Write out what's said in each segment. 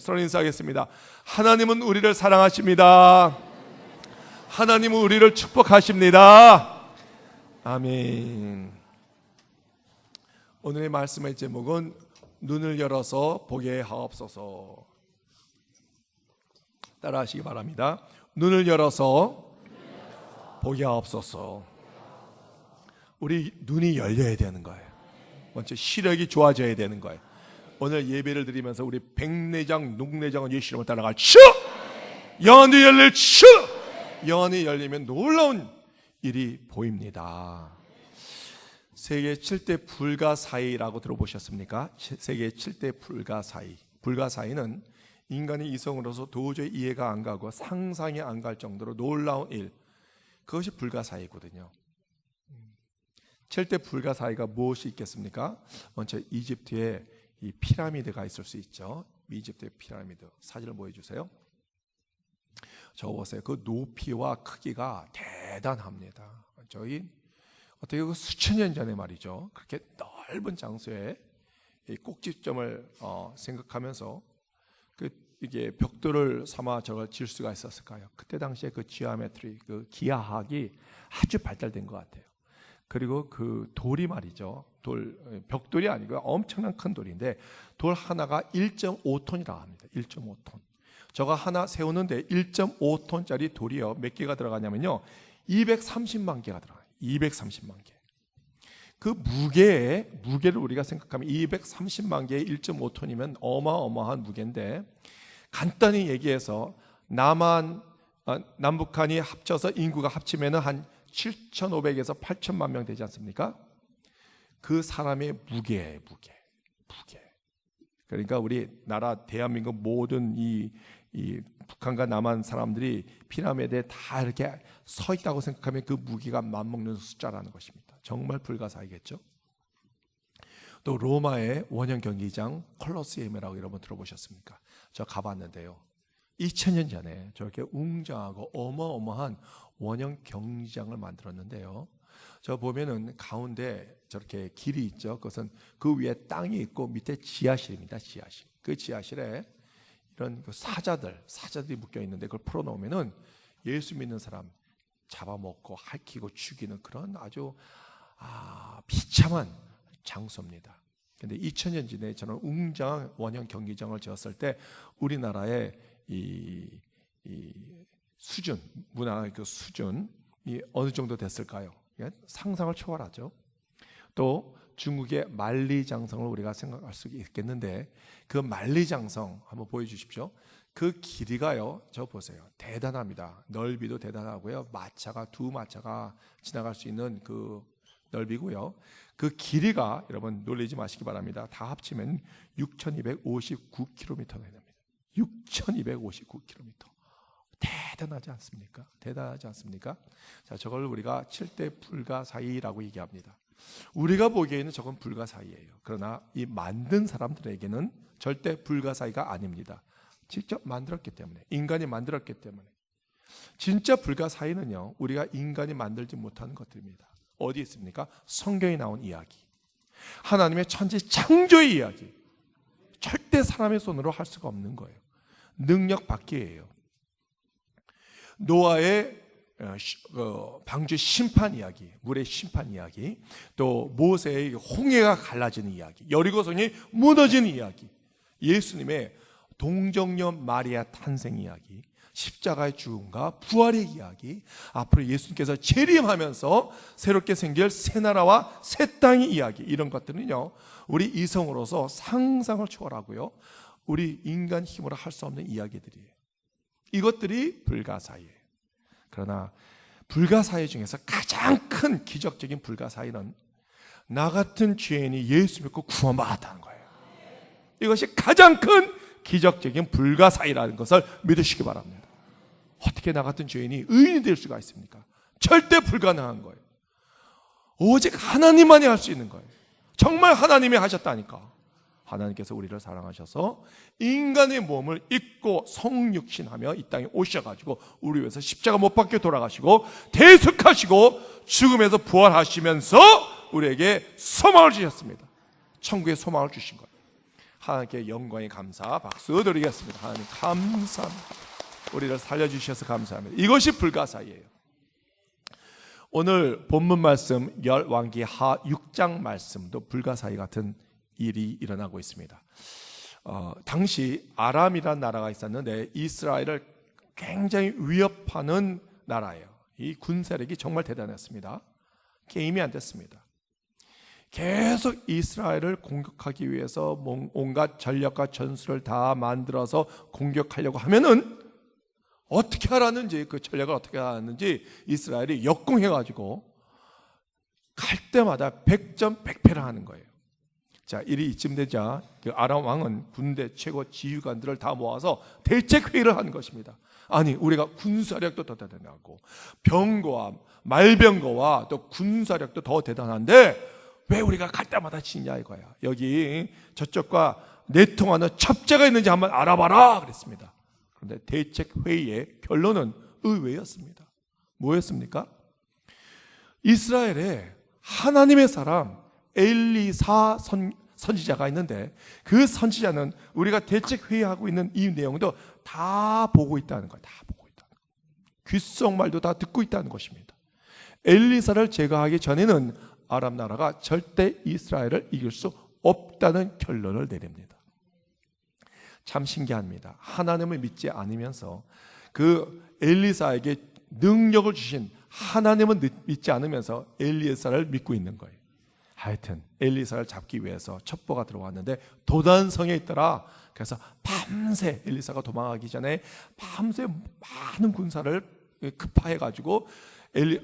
서로 인사하겠습니다. 하나님은 우리를 사랑하십니다. 하나님은 우리를 축복하십니다. 아멘. 오늘의 말씀의 제목은 눈을 열어서 보게 하옵소서. 따라 하시기 바랍니다. 눈을 열어서 보게 하옵소서. 우리 눈이 열려야 되는 거예요. 먼저 시력이 좋아져야 되는 거예요. 오늘 예배를 드리면서 우리 백내장, 녹내장은 예수 이름으로 따라갈 주! 영안이 열릴 주! 영안이 열리면 놀라운 일이 보입니다. 세계 7대 불가사의라고 들어보셨습니까? 세계 7대 불가사의. 불가사의는 인간의 이성으로서 도저히 이해가 안 가고 상상이 안 갈 정도로 놀라운 일, 그것이 불가사의거든요. 7대 불가사의가 무엇이 있겠습니까? 먼저 이집트에 이 피라미드가 있을 수 있죠. 이집트의 피라미드 사진을 보여주세요. 저거 보세요. 그 높이와 크기가 대단합니다. 저희 어떻게 그 수천 년 전에 말이죠. 그렇게 넓은 장소에 이 꼭지점을 생각하면서 이게 벽돌을 삼아 저걸 질 수가 있었을까요? 그때 당시에 그 지오메트리, 그 기하학이 아주 발달된 것 같아요. 그리고 그 돌이 말이죠. 벽돌이 아니고 엄청난 큰 돌인데 돌 하나가 1.5톤이라고 합니다. 1.5톤. 저거 하나 세우는데 1.5톤짜리 돌이요. 몇 개가 들어가냐면요. 230만 개가 들어가요. 230만 개. 그 무게를 우리가 생각하면 230만 개의 1.5톤이면 어마어마한 무게인데 간단히 얘기해서 남북한이 합쳐서 인구가 합치면 한 7,500에서 8천만 명 되지 않습니까? 그 사람의 무게. 그러니까 우리 나라 대한민국 모든 이 북한과 남한 사람들이 피라미드에 다 이렇게 서 있다고 생각하면 그 무게가 맞먹는 숫자라는 것입니다. 정말 불가사의겠죠? 또 로마의 원형 경기장 콜로세움이라고 여러분 들어보셨습니까? 저 가봤는데요. 2000년 전에 저렇게 웅장하고 어마어마한 원형 경기장을 만들었는데요. 저 보면은 가운데 저렇게 길이 있죠. 그것은 그 위에 땅이 있고 밑에 지하실입니다. 지하실. 그 지하실에 이런 그 사자들이 묶여 있는데 그걸 풀어놓으면은 예수 믿는 사람 잡아먹고 핥히고 죽이는 그런 아주 비참한 장소입니다. 그런데 2000년 전에 저는 웅장한 원형 경기장을 지었을 때 우리나라의 이 수준, 문화의 그 수준이 어느 정도 됐을까요? 상상을 초월하죠. 또 중국의 만리장성을 우리가 생각할 수 있겠는데 그 만리장성 한번 보여주십시오. 그 길이가요, 저 보세요. 대단합니다. 넓이도 대단하고요. 두 마차가 지나갈 수 있는 그 넓이고요. 그 길이가 여러분 놀라지 마시기 바랍니다. 다 합치면 6,259km가 됩니다. 6,259km. 대단하지 않습니까? 자, 저걸 우리가 7대 불가사의라고 얘기합니다. 우리가 보기에는 저건 불가사의예요. 그러나 이 만든 사람들에게는 절대 불가사의가 아닙니다. 직접 만들었기 때문에, 인간이 만들었기 때문에. 진짜 불가사의는요, 우리가 인간이 만들지 못하는 것들입니다. 어디 있습니까? 성경에 나온 이야기, 하나님의 천지 창조의 이야기. 절대 사람의 손으로 할 수가 없는 거예요. 능력 밖이에요. 노아의 방주 심판 이야기, 물의 심판 이야기, 또 모세의 홍해가 갈라지는 이야기, 여리고성이 무너지는 이야기, 예수님의 동정녀 마리아 탄생 이야기, 십자가의 죽음과 부활의 이야기, 앞으로 예수님께서 재림하면서 새롭게 생길 새 나라와 새 땅의 이야기, 이런 것들은요 우리 이성으로서 상상을 초월하고요 우리 인간 힘으로 할 수 없는 이야기들이에요. 이것들이 불가사의예요. 그러나 불가사의 중에서 가장 큰 기적적인 불가사의는 나 같은 죄인이 예수 믿고 구원받았다는 거예요. 이것이 가장 큰 기적적인 불가사의라는 것을 믿으시기 바랍니다. 어떻게 나 같은 죄인이 의인이 될 수가 있습니까? 절대 불가능한 거예요. 오직 하나님만이 할 수 있는 거예요. 정말 하나님이 하셨다니까. 하나님께서 우리를 사랑하셔서 인간의 몸을 입고 성육신하며 이 땅에 오셔가지고 우리 위해서 십자가 못 박혀 돌아가시고 대속하시고 죽음에서 부활하시면서 우리에게 소망을 주셨습니다. 천국의 소망을 주신 거예요. 하나님께 영광의 감사 박수 드리겠습니다. 하나님 감사합니다. 우리를 살려주셔서 감사합니다. 이것이 불가사의예요. 오늘 본문 말씀 열왕기하 6장 말씀도 불가사의 같은 일이 일어나고 있습니다. 당시 아람이라는 나라가 있었는데 이스라엘을 굉장히 위협하는 나라예요. 이 군세력이 정말 대단했습니다. 게임이 안 됐습니다. 계속 이스라엘을 공격하기 위해서 온갖 전략과 전술을 다 만들어서 공격하려고 하면은 어떻게 하라는지, 그 전략을 어떻게 하는지 이스라엘이 역공해가지고 갈 때마다 100점 100패를 하는 거예요. 자, 일이 이쯤 되자 그 아람 왕은 군대 최고 지휘관들을 다 모아서 대책회의를 하는 것입니다. 아니, 우리가 군사력도 더 대단하고 병거와 말병거와 또 군사력도 더 대단한데 왜 우리가 갈 때마다 지냐 이거야. 여기 저쪽과 내통하는 첩자가 있는지 한번 알아봐라 그랬습니다. 그런데 대책회의의 결론은 의외였습니다. 뭐였습니까? 이스라엘에 하나님의 사람 엘리사 선지자가 있는데 그 선지자는 우리가 대책회의하고 있는 이 내용도 다 보고 있다는 거예요. 다 보고 있다는 거예요. 귓속말도 다 듣고 있다는 것입니다. 엘리사를 제거하기 전에는 아람 나라가 절대 이스라엘을 이길 수 없다는 결론을 내립니다. 참 신기합니다. 하나님을 믿지 않으면서 그 엘리사에게 능력을 주신 하나님을 믿지 않으면서 엘리사를 믿고 있는 거예요. 하여튼 엘리사를 잡기 위해서 첩보가 들어왔는데 도단성에 있더라. 그래서 밤새 엘리사가 도망가기 전에 밤새 많은 군사를 급파해가지고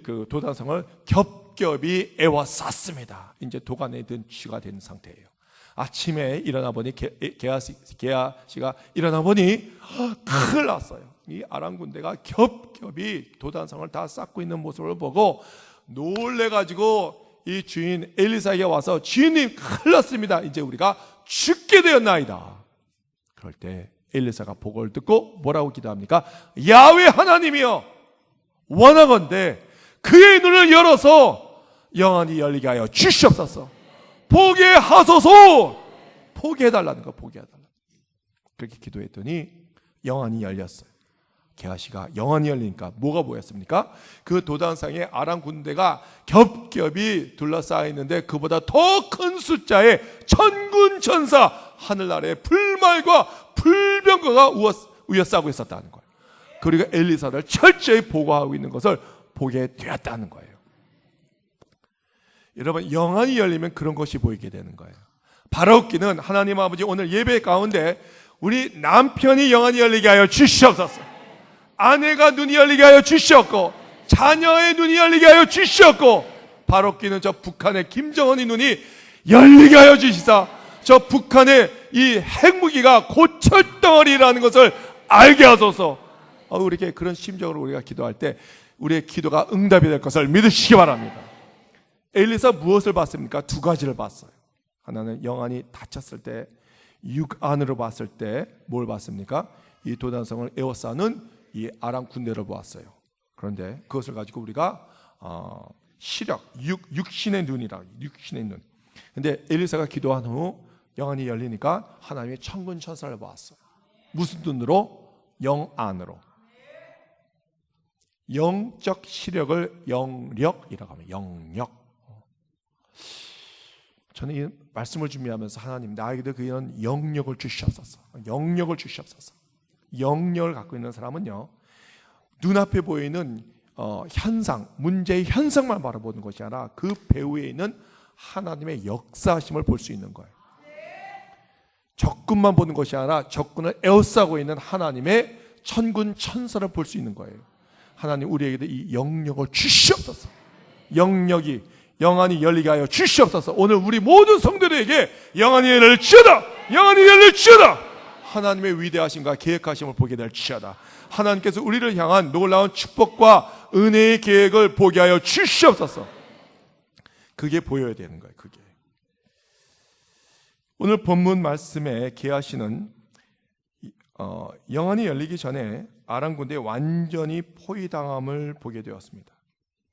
그 도단성을 겹겹이 에워쌌습니다. 이제 도간에 든 쥐가 된 상태예요. 아침에 일어나 보니 게하시가 일어나 보니 큰일 났어요. 이 아람 군대가 겹겹이 도단성을 다 쌓고 있는 모습을 보고 놀래가지고 이 주인 엘리사에게 와서 주인님 큰일 났습니다. 이제 우리가 죽게 되었나이다. 그럴 때 엘리사가 보고를 듣고 뭐라고 기도합니까? 야훼 하나님이여 원하건대 그의 눈을 열어서 영안이 열리게 하여 주시옵소서. 보게 하소서. 보게 해달라는 거, 보게 해달라. 그렇게 기도했더니 영안이 열렸어요. 게하시가 영안이 열리니까 뭐가 보였습니까? 그 도단상에 아람 군대가 겹겹이 둘러싸여 있는데 그보다 더 큰 숫자의 천군 천사 하늘나라의 불말과 불병거가 우여싸고 있었다는 거예요. 그리고 엘리사를 철저히 보호하고 있는 것을 보게 되었다는 거예요. 여러분, 영안이 열리면 그런 것이 보이게 되는 거예요. 바라옵기는 하나님 아버지 오늘 예배 가운데 우리 남편이 영안이 열리게 하여 주시옵소서. 아내가 눈이 열리게 하여 주시옵고 자녀의 눈이 열리게 하여 주시옵고 바라옵기는 저 북한의 김정은의 눈이 열리게 하여 주시사 저 북한의 이 핵무기가 곧 철덩어리라는 것을 알게 하소서. 우리에게 그런 심정으로 우리가 기도할 때 우리의 기도가 응답이 될 것을 믿으시기 바랍니다. 엘리사 무엇을 봤습니까? 두 가지를 봤어요. 하나는 영안이 닫혔을 때 육안으로 봤을 때 뭘 봤습니까? 이 도단성을 에워싸는 이 아람 군대를 보았어요. 그런데 그것을 가지고 우리가 시력, 육신의 눈이라, 육신의 눈. 근데 엘리사가 기도한 후 영안이 열리니까 하나님의 천군 천사를 보았어요. 무슨 눈으로? 영안으로. 영적 시력을 영력이라고 하면 영력. 저는 이 말씀을 준비하면서 하나님 나에게도 그런 영력을 주시옵소서. 영력을 주시옵소서. 영력을 갖고 있는 사람은요, 눈앞에 보이는 현상, 문제의 현상만 바라보는 것이 아니라 그 배후에 있는 하나님의 역사하심을 볼 수 있는 거예요. 적군만 보는 것이 아니라 적군을 에워싸고 있는 하나님의 천군 천사를 볼 수 있는 거예요. 하나님 우리에게도 이 영력을 주시옵소서. 영력이 영안이 열리게 하여 주시옵소서. 오늘 우리 모든 성도들에게 영안이 열릴지어다. 영안이 열릴지어다. 하나님의 위대하심과 계획하심을 보게 될지어다. 하나님께서 우리를 향한 놀라운 축복과 은혜의 계획을 보게 하여 주시옵소서. 그게 보여야 되는 거예요. 그게. 오늘 본문 말씀에 게하시는 영안이 열리기 전에 아람 군대에 완전히 포위당함을 보게 되었습니다.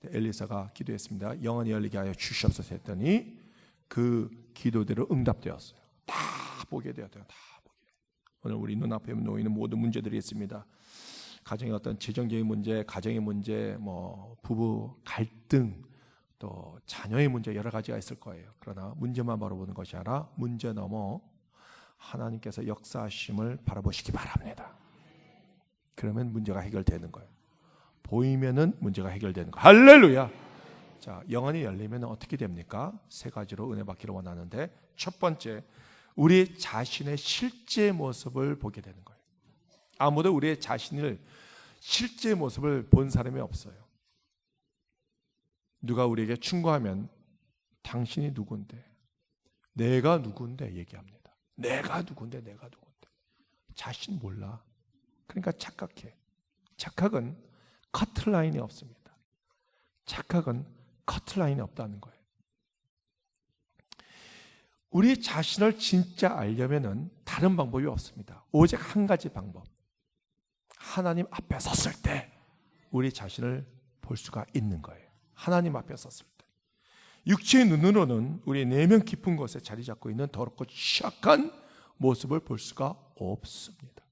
엘리사가 기도했습니다. 영안이 열리게 하여 주시옵소서 했더니 그 기도대로 응답되었어요. 다 보게 되었대요. 다 보게. 오늘 우리 눈앞에 놓이는 모든 문제들이 있습니다. 가정의 어떤 재정적인 문제, 가정의 문제, 부부 갈등, 또 자녀의 문제 여러 가지가 있을 거예요. 그러나 문제만 바라보는 것이 아니라 문제 넘어 하나님께서 역사하심을 바라보시기 바랍니다. 그러면 문제가 해결되는 거예요. 보이면은 문제가 해결되는 거예요. 할렐루야. 자, 영안이 열리면 어떻게 됩니까? 세 가지로 은혜 받기를 원하는데, 첫 번째, 우리 자신의 실제 모습을 보게 되는 거예요. 아무도 우리의 자신을 실제 모습을 본 사람이 없어요. 누가 우리에게 충고하면 당신이 누군데, 내가 누군데 얘기합니다. 내가 누군데. 자신 몰라. 그러니까 착각해. 착각은 커트라인이 없습니다. 착각은 커트라인이 없다는 거예요. 우리 자신을 진짜 알려면은 다른 방법이 없습니다. 오직 한 가지 방법. 하나님 앞에 섰을 때 우리 자신을 볼 수가 있는 거예요. 하나님 앞에 섰을 때. 육체의 눈으로는 우리의 내면 깊은 곳에 자리 잡고 있는 더럽고 취약한 모습을 볼 수가 없습니다.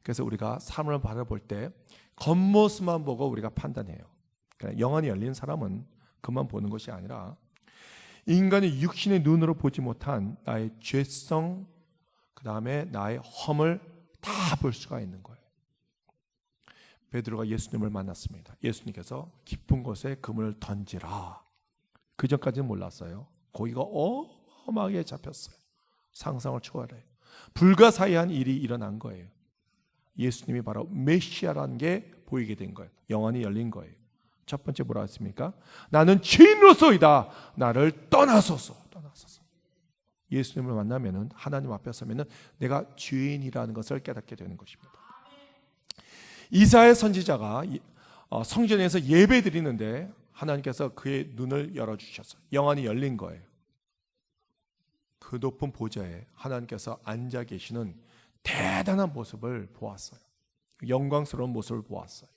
그래서 우리가 사람을 바라볼 때 겉모습만 보고 우리가 판단해요. 그러니까 영안이 열린 사람은 그만 보는 것이 아니라 인간의 육신의 눈으로 보지 못한 나의 죄성, 그 다음에 나의 허물 다 볼 수가 있는 거예요. 베드로가 예수님을 만났습니다. 예수님께서 깊은 곳에 그물을 던지라. 그 전까지는 몰랐어요. 고기가 어마어마하게 잡혔어요. 상상을 초월해요. 불가사의한 일이 일어난 거예요. 예수님이 바로 메시아라는 게 보이게 된 거예요. 영안이 열린 거예요. 첫 번째 뭐라 했습니까? 나는 죄인으로서이다. 나를 떠나소서. 예수님을 만나면은, 하나님 앞에 서면은 내가 죄인이라는 것을 깨닫게 되는 것입니다. 이사야 선지자가 성전에서 예배 드리는데 하나님께서 그의 눈을 열어주셨어요. 영안이 열린 거예요. 그 높은 보좌에 하나님께서 앉아 계시는 대단한 모습을 보았어요. 영광스러운 모습을 보았어요.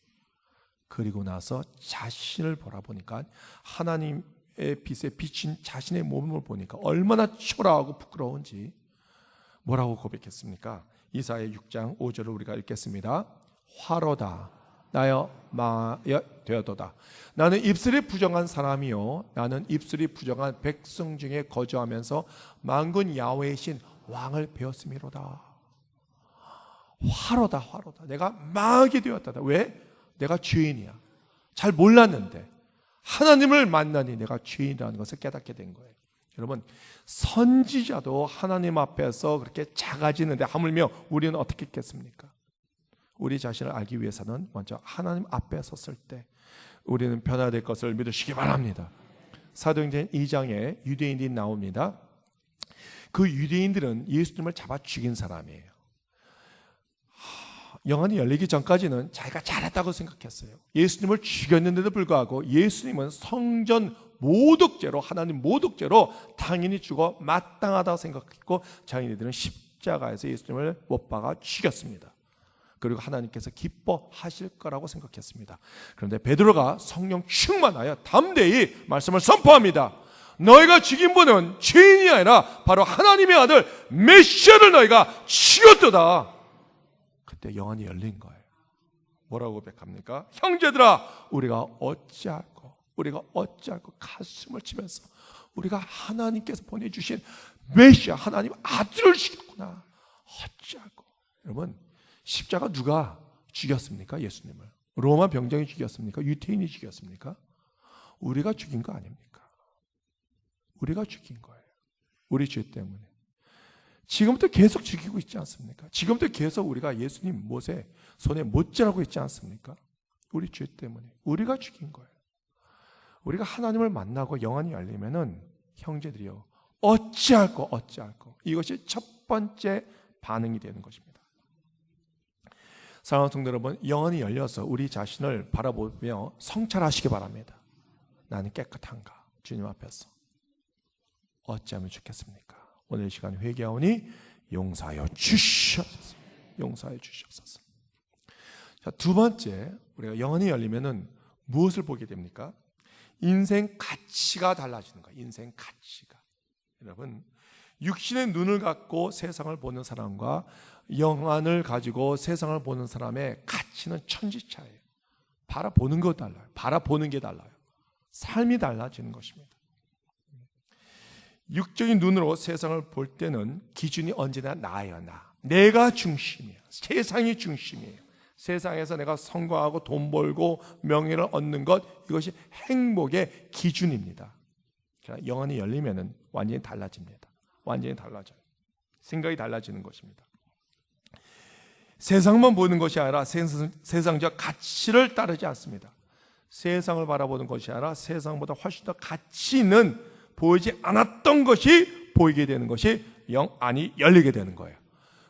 그리고 나서 자신을 바라보니까 하나님의 빛에 비친 자신의 몸을 보니까 얼마나 초라하고 부끄러운지 뭐라고 고백했습니까? 이사야 6장 5절을 우리가 읽겠습니다. 화로다 나여 마여 되어도다. 나는 입술이 부정한 사람이요 나는 입술이 부정한 백성 중에 거주하면서 만군 야훼의 신 왕을 배웠음이로다. 화로다. 내가 망하게 되었다. 왜? 내가 죄인이야. 잘 몰랐는데 하나님을 만나니 내가 죄인이라는 것을 깨닫게 된 거예요. 여러분, 선지자도 하나님 앞에서 그렇게 작아지는데 하물며 우리는 어떻게 했겠습니까? 우리 자신을 알기 위해서는 먼저 하나님 앞에 섰을 때 우리는 변화될 것을 믿으시기 바랍니다. 사도행전 2장에 유대인들이 나옵니다. 그 유대인들은 예수님을 잡아 죽인 사람이에요. 영안이 열리기 전까지는 자기가 잘했다고 생각했어요. 예수님을 죽였는데도 불구하고 예수님은 성전 모독죄로, 하나님 모독죄로 당연히 죽어 마땅하다고 생각했고 자기네들은 십자가에서 예수님을 못 박아 죽였습니다. 그리고 하나님께서 기뻐하실 거라고 생각했습니다. 그런데 베드로가 성령 충만하여 담대히 말씀을 선포합니다. 너희가 죽인 분은 죄인이 아니라 바로 하나님의 아들 메시아를 너희가 죽였도다. 그때 영안이 열린 거예요. 뭐라고 고백합니까? 형제들아, 우리가 어찌할꼬 가슴을 치면서 우리가 하나님께서 보내주신 메시아 하나님 아들을 죽였구나. 어찌할꼬. 여러분, 십자가 누가 죽였습니까? 예수님을. 로마 병정이 죽였습니까? 유태인이 죽였습니까? 우리가 죽인 거 아닙니까? 우리가 죽인 거예요. 우리 죄 때문에. 지금부터 계속 죽이고 있지 않습니까? 지금부터 계속 우리가 예수님 못에 손에 못질하고 있지 않습니까? 우리 죄 때문에. 우리가 죽인 거예요. 우리가 하나님을 만나고 영안이 열리면은 형제들이요, 어찌할꼬. 이것이 첫 번째 반응이 되는 것입니다. 사랑하는 성도 여러분, 영안이 열려서 우리 자신을 바라보며 성찰하시기 바랍니다. 나는 깨끗한가? 주님 앞에서 어찌하면 좋겠습니까? 오늘 시간 회개하오니 용서하여 주시옵소서. 자, 두 번째, 우리가 영안이 열리면은 무엇을 보게 됩니까? 인생 가치가 달라지는 거예요. 인생 가치가. 여러분, 육신의 눈을 갖고 세상을 보는 사람과 영안을 가지고 세상을 보는 사람의 가치는 천지차예요. 바라보는 거 달라요. 바라보는 게 달라요. 삶이 달라지는 것입니다. 육적인 눈으로 세상을 볼 때는 기준이 언제나 나예요. 내가 중심이에요. 세상이 중심이에요. 세상에서 내가 성공하고 돈 벌고 명예를 얻는 것, 이것이 행복의 기준입니다. 영안이 열리면 완전히 달라집니다. 완전히 달라져요. 생각이 달라지는 것입니다. 세상만 보는 것이 아니라 세상적 가치를 따르지 않습니다. 세상을 바라보는 것이 아니라 세상보다 훨씬 더 가치 있는 보이지 않았던 것이 보이게 되는 것이 영안이 열리게 되는 거예요.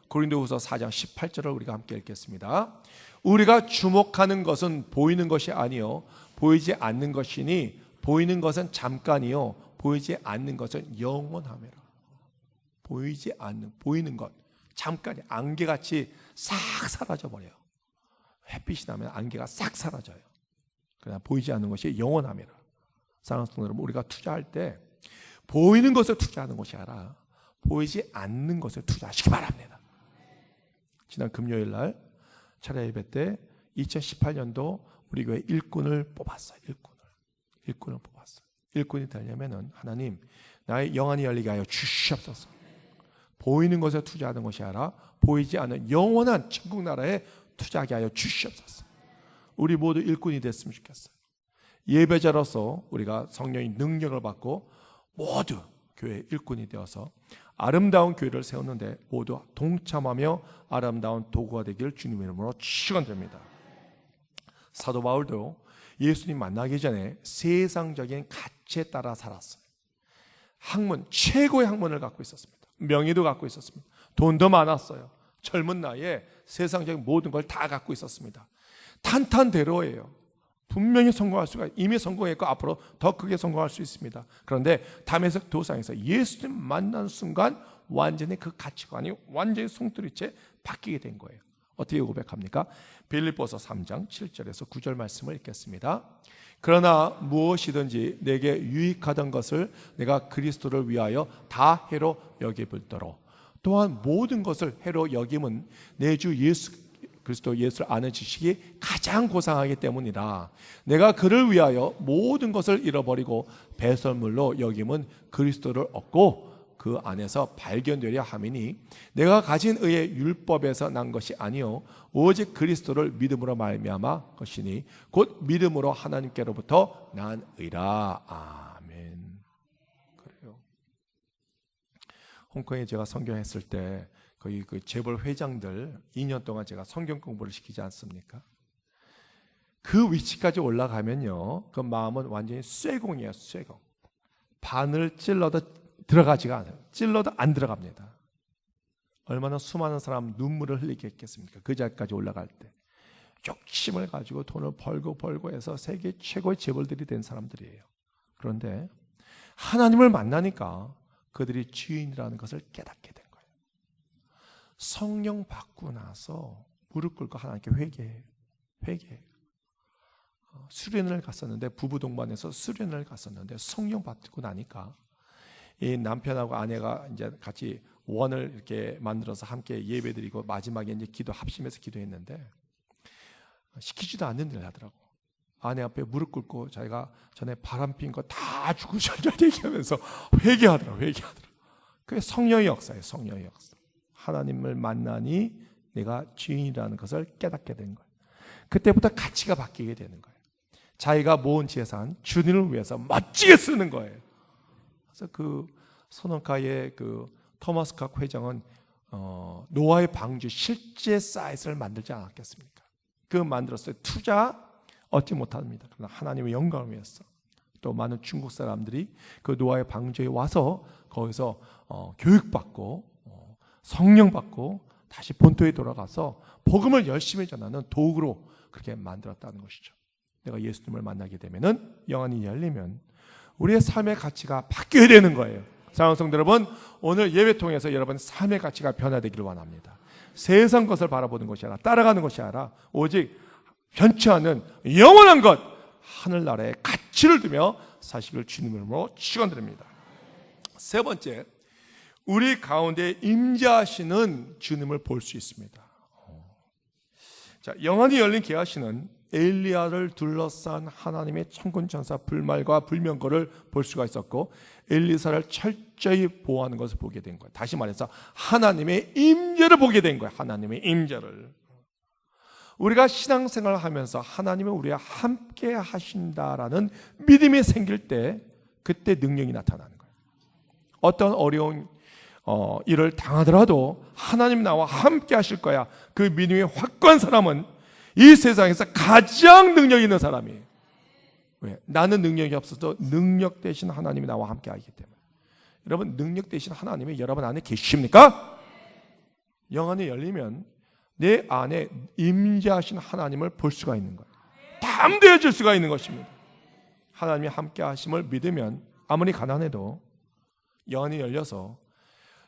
고린도후서 4장 18절을 우리가 함께 읽겠습니다. 우리가 주목하는 것은 보이는 것이 아니요 보이지 않는 것이니 보이는 것은 잠깐이요 보이지 않는 것은 영원함이라. 보이는 것 잠깐이 안개같이 싹 사라져버려요. 햇빛이 나면 안개가 싹 사라져요. 그러나 보이지 않는 것이 영원함이라. 사랑하는 성도 여러분, 우리가 투자할 때 보이는 것에 투자하는 것이 아니라 보이지 않는 것에 투자하시기 바랍니다. 지난 금요일 날 차례 예배 때 2018년도 우리 교회 일꾼을 뽑았어요. 일꾼을 뽑았어요. 일꾼이 되려면 하나님 나의 영안이 열리게 하여 주시옵소서. 보이는 것에 투자하는 것이 아니라 보이지 않는 영원한 천국 나라에 투자하게 하여 주시옵소서. 우리 모두 일꾼이 됐으면 좋겠어요. 예배자로서 우리가 성령의 능력을 받고 모두 교회 일꾼이 되어서 아름다운 교회를 세웠는데 모두 동참하며 아름다운 도구가 되기를 주님의 이름으로 축원드립니다. 사도 바울도 예수님 만나기 전에 세상적인 가치에 따라 살았어요. 학문, 최고의 학문을 갖고 있었습니다. 명예도 갖고 있었습니다. 돈도 많았어요. 젊은 나이에 세상적인 모든 걸 다 갖고 있었습니다. 탄탄대로예요. 분명히 성공할 수가 이미 성공했고 앞으로 더 크게 성공할 수 있습니다. 그런데 다메섹 도상에서 예수님 만난 순간 완전히 그 가치관이 완전히 송두리째 바뀌게 된 거예요. 어떻게 고백합니까? 빌립보서 3장 7절에서 9절 말씀을 읽겠습니다. 그러나 무엇이든지 내게 유익하던 것을 내가 그리스도를 위하여 다 해로 여기불도록 또한 모든 것을 해로 여김은 내 주 예수 그리스도 예수를 아는 지식이 가장 고상하기 때문이라. 내가 그를 위하여 모든 것을 잃어버리고 배설물로 여김은 그리스도를 얻고 그 안에서 발견되려 함이니 내가 가진 의의 율법에서 난 것이 아니요 오직 그리스도를 믿음으로 말미암아 것이니 곧 믿음으로 하나님께로부터 난 의라. 아멘. 그래요. 홍콩에 제가 성경했을 때 거기 그 재벌 회장들 2년 동안 제가 성경 공부를 시키지 않습니까? 그 위치까지 올라가면요, 그 마음은 완전히 쇠공이에요. 쇠공. 바늘 찔러도 들어가지가 않아요. 찔러도 안 들어갑니다. 얼마나 수많은 사람 눈물을 흘리게 했겠습니까? 그 자리까지 올라갈 때 욕심을 가지고 돈을 벌고 해서 세계 최고의 재벌들이 된 사람들이에요. 그런데 하나님을 만나니까 그들이 주인이라는 것을 깨닫게 된 거예요. 성령 받고 나서 무릎 꿇고 하나님께 회개해요. 수련을 갔었는데 부부 동반해서 수련을 갔었는데 성령 받고 나니까 이 남편하고 아내가 이제 같이 원을 이렇게 만들어서 함께 예배드리고 마지막에 이제 기도 합심해서 기도했는데 시키지도 않는 일을 하더라고. 아내 앞에 무릎 꿇고 자기가 전에 바람핀 거 다 주고 절절 얘기하면서 회개하더라고. 그게 성령의 역사예요. 성령의 역사. 하나님을 만나니 내가 주인이라는 것을 깨닫게 된 거예요. 그때부터 가치가 바뀌게 되는 거예요. 자기가 모은 재산 주님을 위해서 멋지게 쓰는 거예요. 그래서 그 선원가의 그 토마스 각 회장은 노아의 방주 실제 사이트를 만들지 않았겠습니까? 그 만들었을 때 투자 얻지 못합니다. 그러나 하나님의 영광을 위해서 또 많은 중국 사람들이 그 노아의 방주에 와서 거기서 교육받고 성령 받고 다시 본토에 돌아가서 복음을 열심히 전하는 도구로 그렇게 만들었다는 것이죠. 내가 예수님을 만나게 되면은 영안이 열리면 우리의 삶의 가치가 바뀌어야 되는 거예요. 사랑하는 성도 여러분, 오늘 예배 통해서 여러분 삶의 가치가 변화되기를 원합니다. 세상 것을 바라보는 것이 아니라 따라가는 것이 아니라 오직 변치 않는 영원한 것 하늘나라의 가치를 두며 사시기를 주님의 이름으로 축원드립니다. 세 번째, 우리 가운데 임재하시는 주님을 볼 수 있습니다. 자, 영안이 열린 계하시는 엘리야를 둘러싼 하나님의 천군천사 불말과 불명거를 볼 수가 있었고, 엘리사를 철저히 보호하는 것을 보게 된 거예요. 다시 말해서 하나님의 임재를 보게 된 거예요. 하나님의 임재를. 우리가 신앙생활을 하면서 하나님은 우리와 함께 하신다라는 믿음이 생길 때, 그때 능력이 나타나는 거예요. 어떤 어려운 일을 당하더라도 하나님 나와 함께 하실 거야, 그 믿음이 확고한 사람은 이 세상에서 가장 능력 있는 사람이에요. 왜? 나는 능력이 없어도 능력 대신 하나님이 나와 함께 하기 때문에. 여러분, 능력 대신 하나님이 여러분 안에 계십니까? 영안이 열리면 내 안에 임재하신 하나님을 볼 수가 있는 거예요. 담대해질 수가 있는 것입니다. 하나님이 함께 하심을 믿으면 아무리 가난해도 영안이 열려서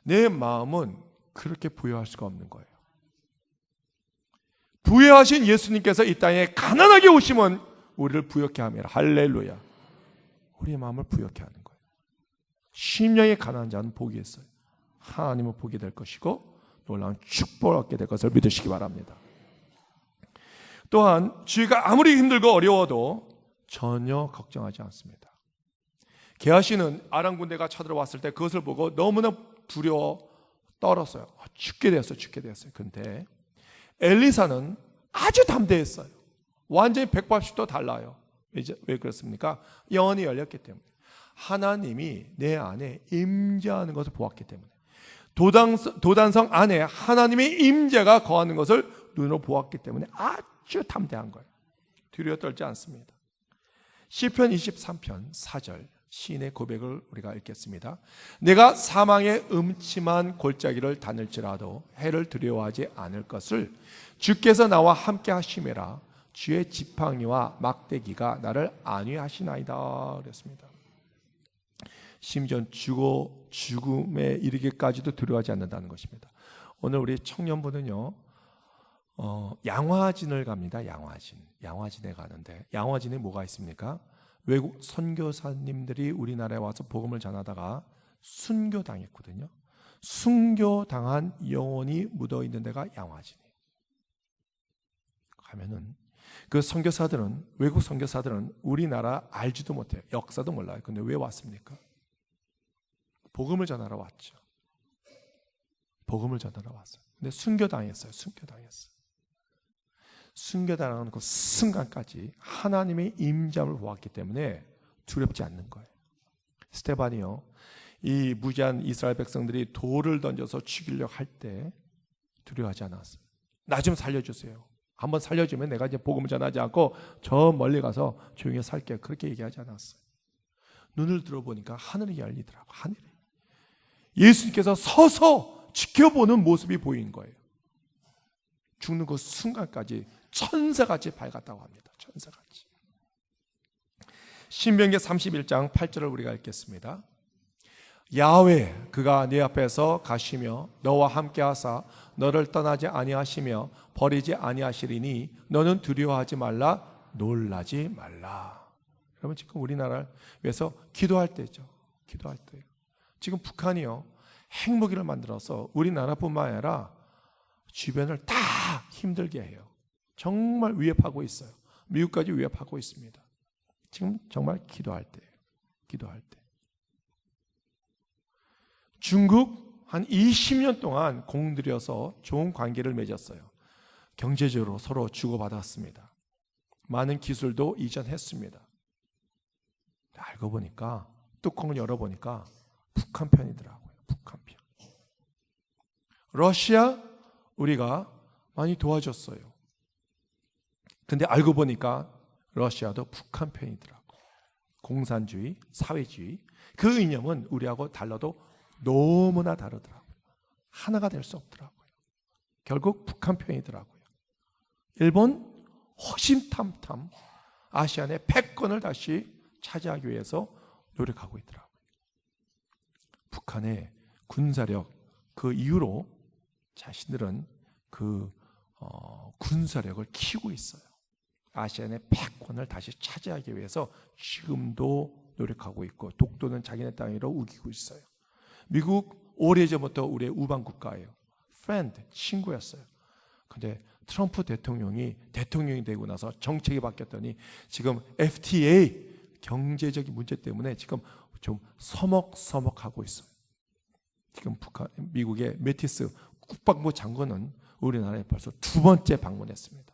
내 마음은 그렇게 부여할 수가 없는 거예요. 부여하신 예수님께서 이 땅에 가난하게 오시면 우리를 부욕케 함이라. 할렐루야. 우리의 마음을 부욕케 하는 거예요. 심령이 가난한 자는 복이 있어요. 하나님은 복이 될 것이고 놀라운 축복을 얻게 될 것을 믿으시기 바랍니다. 또한 주위가 아무리 힘들고 어려워도 전혀 걱정하지 않습니다. 게하시는 아람 군대가 쳐들어왔을 때 그것을 보고 너무나 두려워 떨었어요. 죽게 되었어요. 근데 엘리사는 아주 담대했어요. 완전히 180도 달라요. 왜 그렇습니까? 영안이 열렸기 때문에. 하나님이 내 안에 임재하는 것을 보았기 때문에. 도단성 안에 하나님의 임재가 거하는 것을 눈으로 보았기 때문에 아주 담대한 거예요. 두려워 떨지 않습니다. 시편 23편 4절 시인의 고백을 우리가 읽겠습니다. 내가 사망의 음침한 골짜기를 다닐지라도 해를 두려워하지 않을 것을 주께서 나와 함께 하심이라. 주의 지팡이와 막대기가 나를 안위하시나이다 그랬습니다. 심지어 죽음에 이르기까지도 두려워하지 않는다는 것입니다. 오늘 우리 청년부는요, 양화진을 갑니다. 양화진에 가는데, 양화진에 뭐가 있습니까? 외국 선교사님들이 우리나라에 와서 복음을 전하다가 순교당했거든요. 순교당한 영혼이 묻어있는 데가 양화진이에요. 가면은 그 선교사들은, 외국 선교사들은 우리나라 알지도 못해요. 역사도 몰라요. 근데 왜 왔습니까? 복음을 전하러 왔죠. 복음을 전하러 왔어요. 근데 순교당했어요. 순교당하는 그 순간까지 하나님의 임재함을 보았기 때문에 두렵지 않는 거예요. 스데반이요, 이 무지한 이스라엘 백성들이 돌을 던져서 죽이려고 할 때 두려워하지 않았어요. 나 좀 살려주세요. 한번 살려주면 내가 이제 복음을 전하지 않고 저 멀리 가서 조용히 살게요. 그렇게 얘기하지 않았어요. 눈을 들어보니까 하늘이 열리더라고. 하늘이. 예수님께서 서서 지켜보는 모습이 보인 거예요. 죽는 그 순간까지 천사같이 밝았다고 합니다. 천사같이. 신명기 31장 8절을 우리가 읽겠습니다. 야훼 그가 네 앞에서 가시며 너와 함께 하사 너를 떠나지 아니하시며 버리지 아니하시리니 너는 두려워하지 말라, 놀라지 말라. 여러분, 지금 우리나라를 위해서 기도할 때죠. 기도할 때요. 지금 북한이요, 핵무기를 만들어서 우리나라뿐만 아니라 주변을 다 힘들게 해요. 정말 위협하고 있어요. 미국까지 위협하고 있습니다. 지금 정말 기도할 때예요. 기도할 때. 중국 한 20년 동안 공들여서 좋은 관계를 맺었어요. 경제적으로 서로 주고받았습니다. 많은 기술도 이전했습니다. 알고 보니까 뚜껑을 열어보니까 북한 편이더라고요. 북한 편. 러시아 우리가 많이 도와줬어요. 근데 알고 보니까 러시아도 북한 편이더라고요. 공산주의, 사회주의. 그 이념은 우리하고 달라도 너무나 다르더라고요. 하나가 될 수 없더라고요. 결국 북한 편이더라고요. 일본 호심탐탐 아시안의 패권을 다시 차지하기 위해서 노력하고 있더라고요. 북한의 군사력, 그 이후로 자신들은 그 군사력을 키우고 있어요. 아시안의 패권을 다시 차지하기 위해서 지금도 노력하고 있고, 독도는 자기네 땅으로 우기고 있어요. 미국 오래전부터 우리의 우방 국가예요. friend, 친구였어요. 근데 트럼프 대통령이 되고 나서 정책이 바뀌었더니 지금 FTA 경제적인 문제 때문에 지금 좀 서먹서먹하고 있어요. 지금 미국의 매티스 국방부 장관은 우리나라에 벌써 2번째 방문했습니다.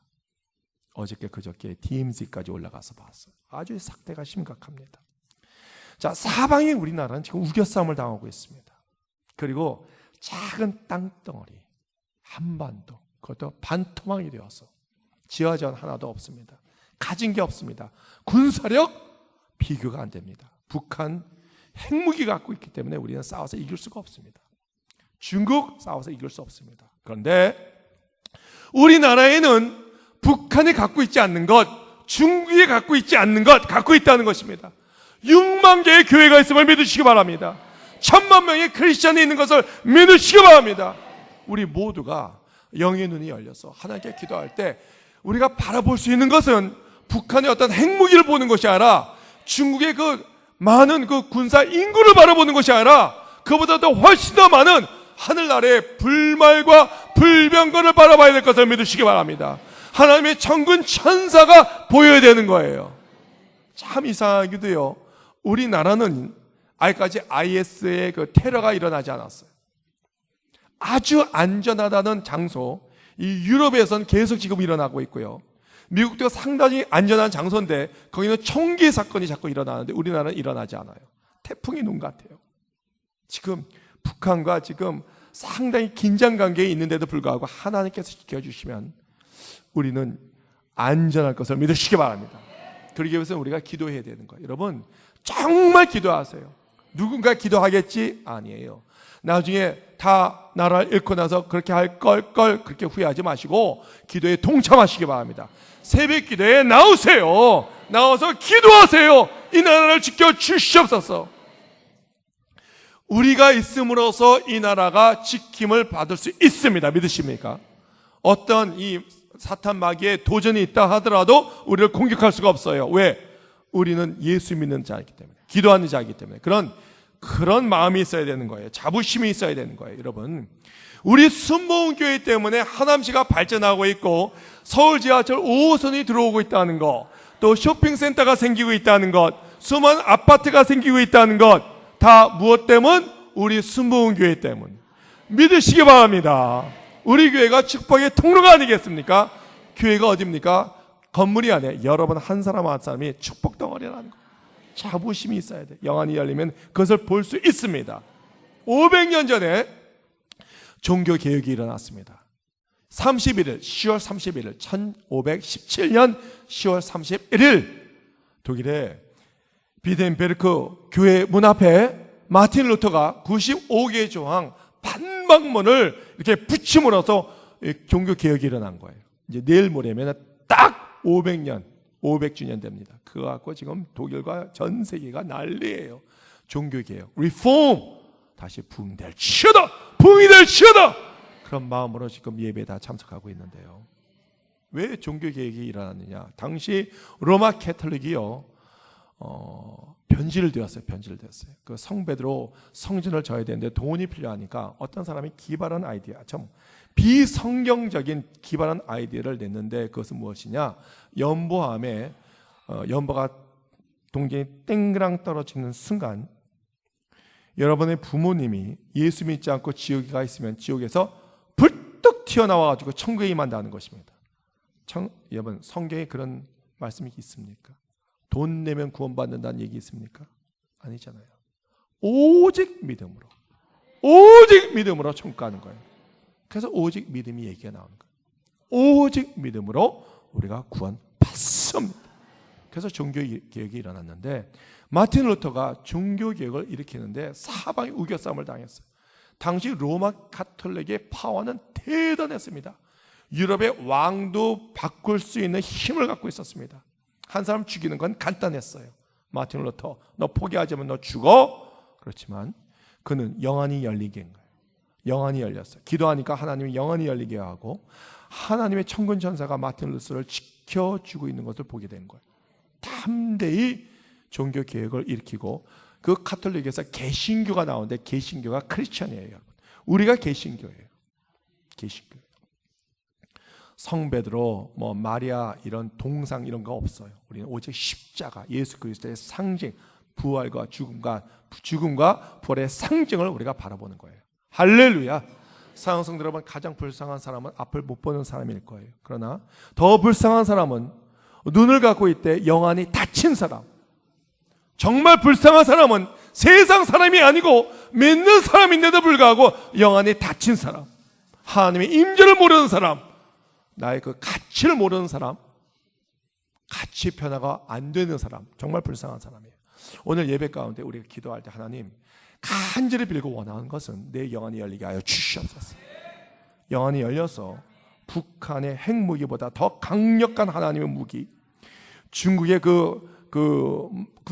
어저께 그저께 DMZ까지 올라가서 봤어요. 아주 사태가 심각합니다. 자, 사방에 우리나라는 지금 우겨싸움을 당하고 있습니다. 그리고 작은 땅덩어리 한반도, 그것도 반토막이 되어서 지하전 하나도 없습니다. 가진 게 없습니다. 군사력 비교가 안 됩니다. 북한 핵무기 갖고 있기 때문에 우리는 싸워서 이길 수가 없습니다. 중국 싸워서 이길 수 없습니다. 그런데 우리나라에는 북한이 갖고 있지 않는 것, 중국이 갖고 있지 않는 것 갖고 있다는 것입니다. 6만 개의 교회가 있음을 믿으시기 바랍니다. 1000만 명의 크리스천이 있는 것을 믿으시기 바랍니다. 우리 모두가 영의 눈이 열려서 하나님께 기도할 때 우리가 바라볼 수 있는 것은 북한의 어떤 핵무기를 보는 것이 아니라 중국의 그 많은 그 군사 인구를 바라보는 것이 아니라 그보다도 훨씬 더 많은 하늘나라의 불말과 불병거를 바라봐야 될 것을 믿으시기 바랍니다. 하나님의 천군 천사가 보여야 되는 거예요. 참 이상하기도요. 우리나라는 아직까지 IS의 그 테러가 일어나지 않았어요. 아주 안전하다는 장소, 이 유럽에서는 계속 지금 일어나고 있고요. 미국도 상당히 안전한 장소인데 거기는 총기 사건이 자꾸 일어나는데 우리나라는 일어나지 않아요. 태풍이 눈 같아요. 지금 북한과 지금 상당히 긴장 관계에 있는데도 불구하고 하나님께서 지켜주시면 우리는 안전할 것을 믿으시기 바랍니다. 그러기 위해서 우리가 기도해야 되는 거예요. 여러분 정말 기도하세요. 누군가 기도하겠지? 아니에요. 나중에 다 나라를 잃고 나서 그렇게 할 걸 그렇게 후회하지 마시고 기도에 동참하시기 바랍니다. 새벽 기도에 나오세요. 나와서 기도하세요. 이 나라를 지켜주시옵소서. 우리가 있음으로써 이 나라가 지킴을 받을 수 있습니다. 믿으십니까? 어떤 이 사탄 마귀의 도전이 있다 하더라도 우리를 공격할 수가 없어요. 왜? 우리는 예수 믿는 자이기 때문에, 기도하는 자이기 때문에 그런 마음이 있어야 되는 거예요. 자부심이 있어야 되는 거예요. 여러분, 우리 순복음교회 때문에 하남시가 발전하고 있고 서울 지하철 5호선이 들어오고 있다는 것, 또 쇼핑센터가 생기고 있다는 것, 수많은 아파트가 생기고 있다는 것, 다 무엇 때문? 우리 순복음교회 때문. 믿으시기 바랍니다. 우리 교회가 축복의 통로가 아니겠습니까? 교회가 어디입니까? 건물이 아니에요. 여러분 한 사람 한 사람이 축복 덩어리라는 거. 자부심이 있어야 돼. 영안이 열리면 그것을 볼 수 있습니다. 500년 전에 종교개혁이 일어났습니다. 10월 31일 1517년 10월 31일 독일의 비덴베르크 교회 문 앞에 마틴 루터가 95개의 조항 반박문을 이렇게 붙임으로써 종교개혁이 일어난 거예요. 이제 내일 모레면 딱 500주년 됩니다. 그거 갖고 지금 독일과 전 세계가 난리예요. 종교개혁, 리폼, 다시 부흥이 될 치여다! 그런 마음으로 지금 예배에 다 참석하고 있는데요. 왜 종교개혁이 일어났느냐? 당시 로마 캐톨릭이요, 변질을 되었어요. 그 성베드로 성전을 져야 되는데 돈이 필요하니까 어떤 사람이 기발한 아이디어, 참 비성경적인 기발한 아이디어를 냈는데 그것은 무엇이냐? 연보암에 연보가 동전이 땡그랑 떨어지는 순간 여러분의 부모님이 예수 믿지 않고 지옥에 가 있으면 지옥에서 불떡 튀어나와가지고 천국에 임한다는 것입니다. 여러분 성경에 그런 말씀이 있습니까? 돈 내면 구원받는다는 얘기 있습니까? 아니잖아요. 오직 믿음으로 천국 가는 거예요. 그래서 오직 믿음이 얘기가 나오는 거예요. 오직 믿음으로 우리가 구원받습니다. 그래서 종교개혁이 일어났는데 마틴 루터가 종교개혁을 일으키는데 사방에 우겨싸움을 당했어요. 당시 로마 가톨릭의 파워는 대단했습니다. 유럽의 왕도 바꿀 수 있는 힘을 갖고 있었습니다. 한 사람 죽이는 건 간단했어요. 마틴 루터, 너 포기하자면 너 죽어. 그렇지만 그는 영안이 열리게 한 거예요. 영안이 열렸어요. 기도하니까 하나님이 영안이 열리게 하고 하나님의 천군 천사가 마틴 루터를 지켜주고 있는 것을 보게 된 거예요. 담대히 종교 개혁을 일으키고 그 카톨릭에서 개신교가 나오는데 개신교가 크리스천이에요, 여러분. 우리가 개신교예요. 개신교. 성 베드로, 마리아 이런 동상 이런 거 없어요. 우리는 오직 십자가, 예수 그리스도의 상징, 부활과 죽음과 부활의 상징을 우리가 바라보는 거예요. 할렐루야. 사랑하는 성도 여러분, 가장 불쌍한 사람은 앞을 못 보는 사람일 거예요. 그러나 더 불쌍한 사람은 눈을 갖고 있되 영안이 닫힌 사람. 정말 불쌍한 사람은 세상 사람이 아니고 믿는 사람인데도 불구하고 영안이 닫힌 사람, 하나님의 임재를 모르는 사람, 나의 그 가치를 모르는 사람, 가치 변화가 안 되는 사람, 정말 불쌍한 사람이에요. 오늘 예배 가운데 우리가 기도할 때 하나님 간절히 빌고 원하는 것은 내 영안이 열리게 하여 주시옵소서. 영안이 열려서 북한의 핵무기보다 더 강력한 하나님의 무기, 중국의 그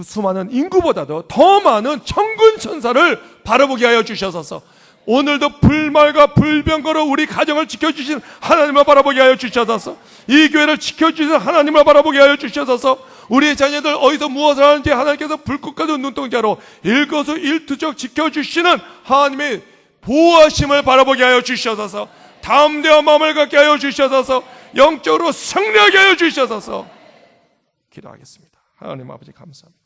수많은 인구보다도 더 많은 천군 천사를 바라보게 하여 주셔서 오늘도 불말과 불병거로 우리 가정을 지켜주신 하나님을 바라보게 하여 주셔서, 이 교회를 지켜주신 하나님을 바라보게 하여 주셔서, 우리의 자녀들 어디서 무엇을 하는지 하나님께서 불꽃같은 눈동자로 일거수일투족 지켜주시는 하나님의 보호하심을 바라보게 하여 주셔서, 담대한 마음을 갖게 하여 주셔서, 영적으로 승리하게 하여 주셔서 기도하겠습니다. 하나님 아버지 감사합니다.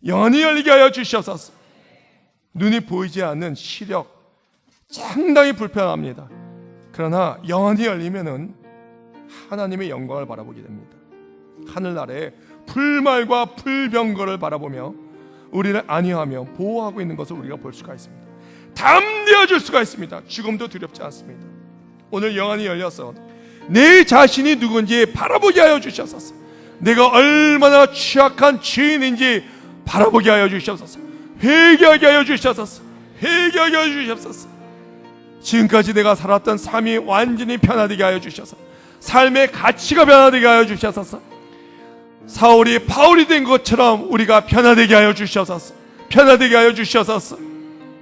영안이 열리게 하여 주셔서. 눈이 보이지 않는 시력 상당히 불편합니다. 그러나 영안이 열리면은 하나님의 영광을 바라보게 됩니다. 하늘 아래에 불말과 불병거를 바라보며 우리를 안위하며 보호하고 있는 것을 우리가 볼 수가 있습니다. 담대해질 수가 있습니다. 죽음도 두렵지 않습니다. 오늘 영안이 열려서 내 자신이 누군지 바라보게 하여 주셔서, 내가 얼마나 취약한 죄인인지 바라보게 하여 주셔서, 회개하게 하여 주셔서, 회개하게 하여 주셔서, 지금까지 내가 살았던 삶이 완전히 변화되게 하여 주셔서, 삶의 가치가 변화되게 하여 주셔서, 사울이 바울이 된 것처럼 우리가 변화되게 하여 주셔서, 변화되게 하여 주셔서,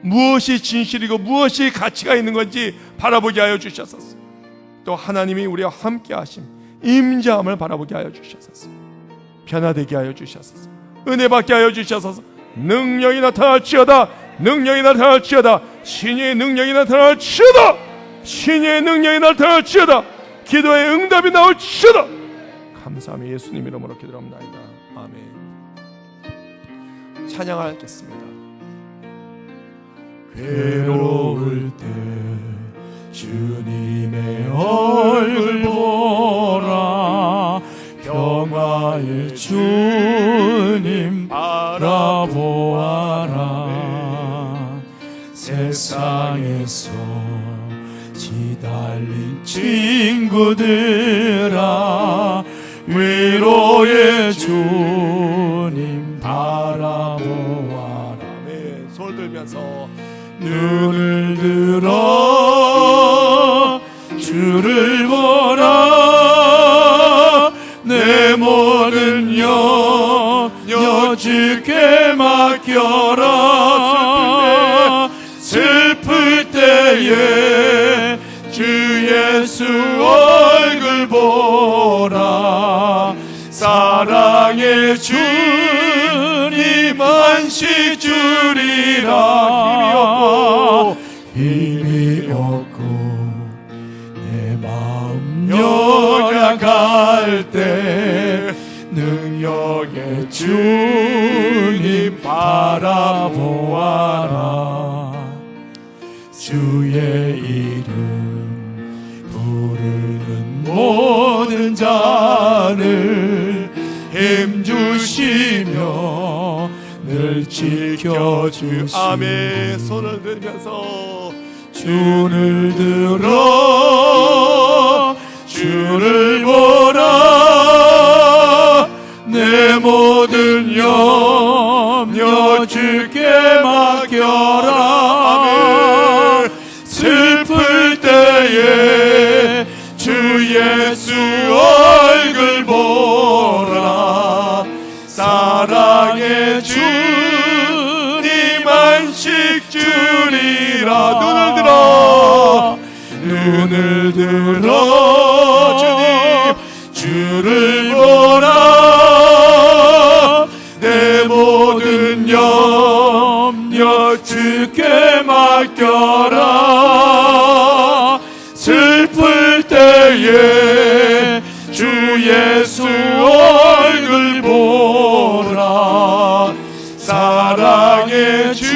무엇이 진실이고 무엇이 가치가 있는 건지 바라보게 하여 주셔서, 또 하나님이 우리와 함께 하심 임재함을 바라보게 하여 주셔서, 변화되게 하여 주셔서, 은혜 받게 하여 주셔서, 능력이 나타날지어다, 능력이 나타날지어다, 신의 능력이 나타날지어다, 신의 능력이 나타날지어다, 기도의 응답이 나올지어다. 감사하며 예수님 이름으로 기도합니다. 아멘. 찬양하겠습니다. 괴로울 때 주님의 얼굴 보라, 평화의 주님 바라보아라. 세상에서 지달린 친구들아, 위로의 주님 바라보아라. 네, 손을 들면서 눈을 들어 주를 보라, 내 모든 염려 주께 맡겨라. 슬플 때에 주 예수 얼굴 보라, 사랑의 주님 안식 주리라. 힘이 없고 내 마음 연약할 때 능력의 주님 바라보아라. 주의 이름 부르는 모든 자를 힘주시며 늘 지켜주시오. 아멘. 손을 들면서 주를 들어 주를 보라, 내 모든 염려 주께 맡겨라. 아멘. 슬플 때에 주 예수 얼굴 보라, 사랑의 주님 안식 주리라. 눈을 들어 주님 주를 보라, 내 모든 웃겨라. 슬플 때에 주 예수 얼굴 보라. 사랑의 주